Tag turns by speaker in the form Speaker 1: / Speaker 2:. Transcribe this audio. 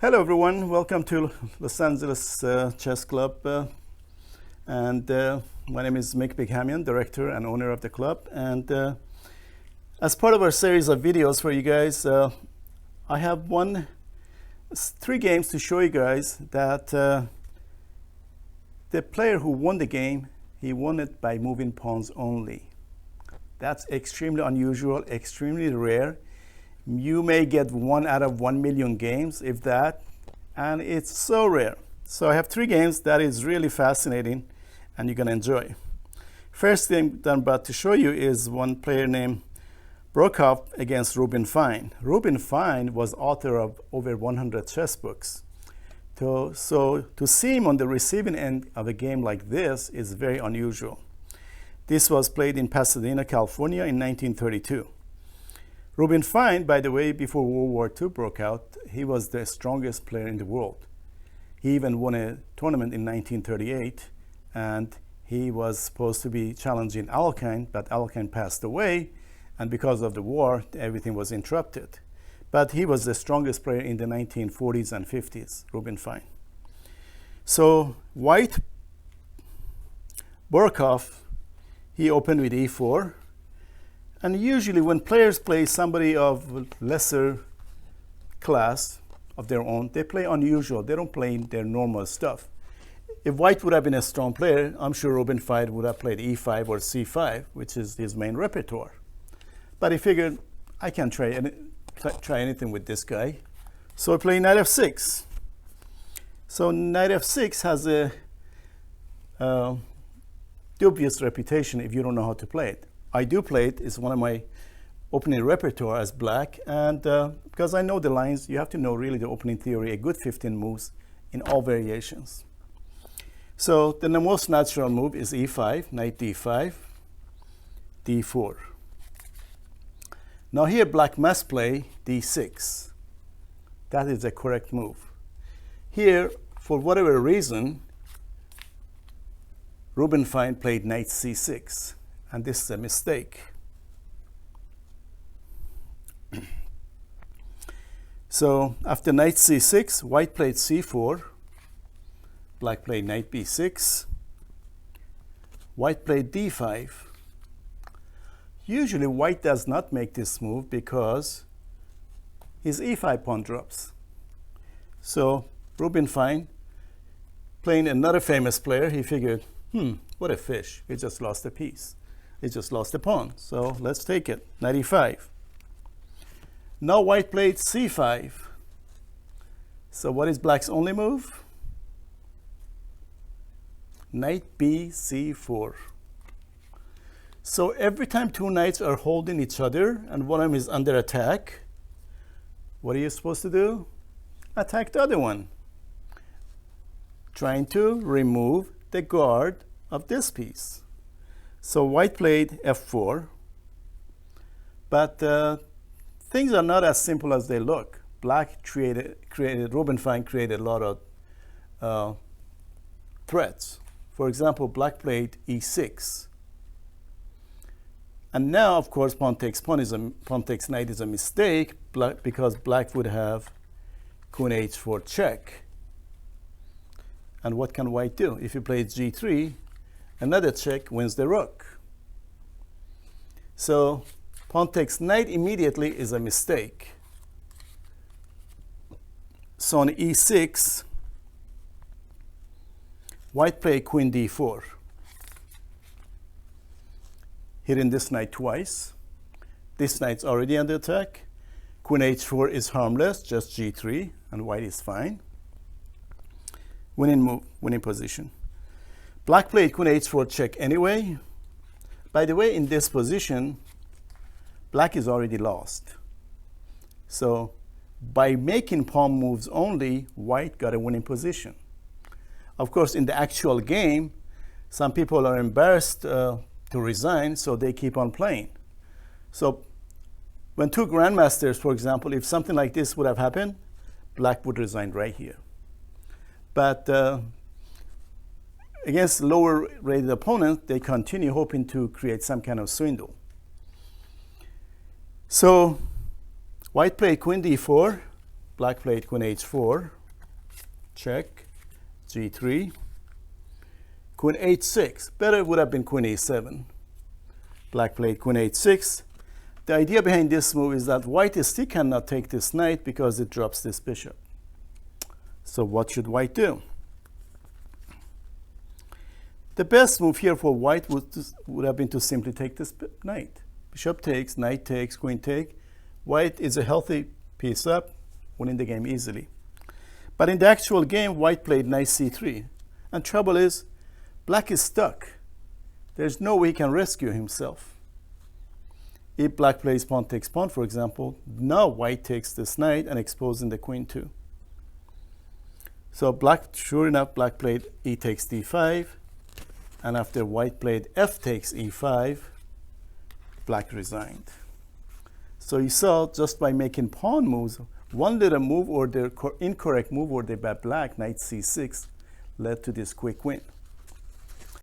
Speaker 1: Hello everyone, welcome to Los Angeles Chess Club. My name is Mick Bighamian, director and owner of the club. And as part of our series of videos for you guys, I have three games to show you guys that the player who won the game, he won it by moving pawns only. That's extremely unusual, extremely rare. You may get 1 out of 1 million games, if that, and it's so rare. So I have three games that is really fascinating and you're gonna enjoy. First thing that I'm about to show you is one player named Broekhoff against Rubin Fine. Rubin Fine was author of over 100 chess books. So to see him on the receiving end of a game like this is very unusual. This was played in Pasadena, California in 1932. Rubin Fine, by the way, before World War II broke out, he was the strongest player in the world. He even won a tournament in 1938, and he was supposed to be challenging Alekhine, but Alekhine passed away, and because of the war, everything was interrupted. But he was the strongest player in the 1940s and 50s, Rubin Fine. So White, Broekhoff, he opened with e4. And usually when players play somebody of lesser class of their own, they play unusual. They don't play their normal stuff. If White would have been a strong player, I'm sure Rubin Fine would have played e5 or c5, which is his main repertoire. But he figured, I can't try anything with this guy. So I play knight f6. So knight f6 has a dubious reputation if you don't know how to play it. I do play it. It's one of my opening repertoire as black. And because I know the lines, you have to know really the opening theory, a good 15 moves in all variations. So then the most natural move is e5, knight d5, d4. Now here black must play d6. That is the correct move. Here, for whatever reason, Rubin Fine played knight c6. And this is a mistake. So after knight c6, White played c4, Black played knight b6, White played d5. Usually White does not make this move because his e5 pawn drops. So Rubin Fine, playing another famous player, he figured, what a fish, he just lost a piece. He just lost a pawn, so let's take it. Knight e5. Now White played c5. So what is Black's only move? Knight b c4. So every time two knights are holding each other and one of them is under attack, what are you supposed to do? Attack the other one. Trying to remove the guard of this piece. So White played f4, but things are not as simple as they look. Rubin Fine created a lot of threats. For example, Black played e6. And now, of course, pawn takes knight is a mistake because Black would have queen h4 check. And what can White do? If he plays g3, another check wins the rook. So pawn takes knight immediately is a mistake. So on e6, White played queen d4. Hitting this knight twice. This knight's already under attack. Queen h4 is harmless, just g3, and White is fine. Winning move, winning position. Black played queen h4 check anyway. By the way, in this position, Black is already lost. So by making pawn moves only, White got a winning position. Of course, in the actual game, some people are embarrassed to resign, so they keep on playing. So when two grandmasters, for example, if something like this would have happened, Black would resign right here. But against lower rated opponents, they continue hoping to create some kind of swindle. So White played queen d4, black played queen h4, check, g3, queen h6. Better would have been queen a7. Black played queen h6. The idea behind this move is that white still cannot take this knight because it drops this bishop. So what should white do? The best move here for white would have been to simply take this knight. Bishop takes, knight takes, queen take. White is a healthy piece up, winning the game easily. But in the actual game, white played knight c3. And trouble is, black is stuck. There's no way he can rescue himself. If black plays pawn takes pawn, for example, now white takes this knight and exposing the queen too. So sure enough, black played e takes d5. And after white played f takes e5, black resigned. So you saw just by making pawn moves, one little move or the incorrect move or the bad black, knight c6, led to this quick win.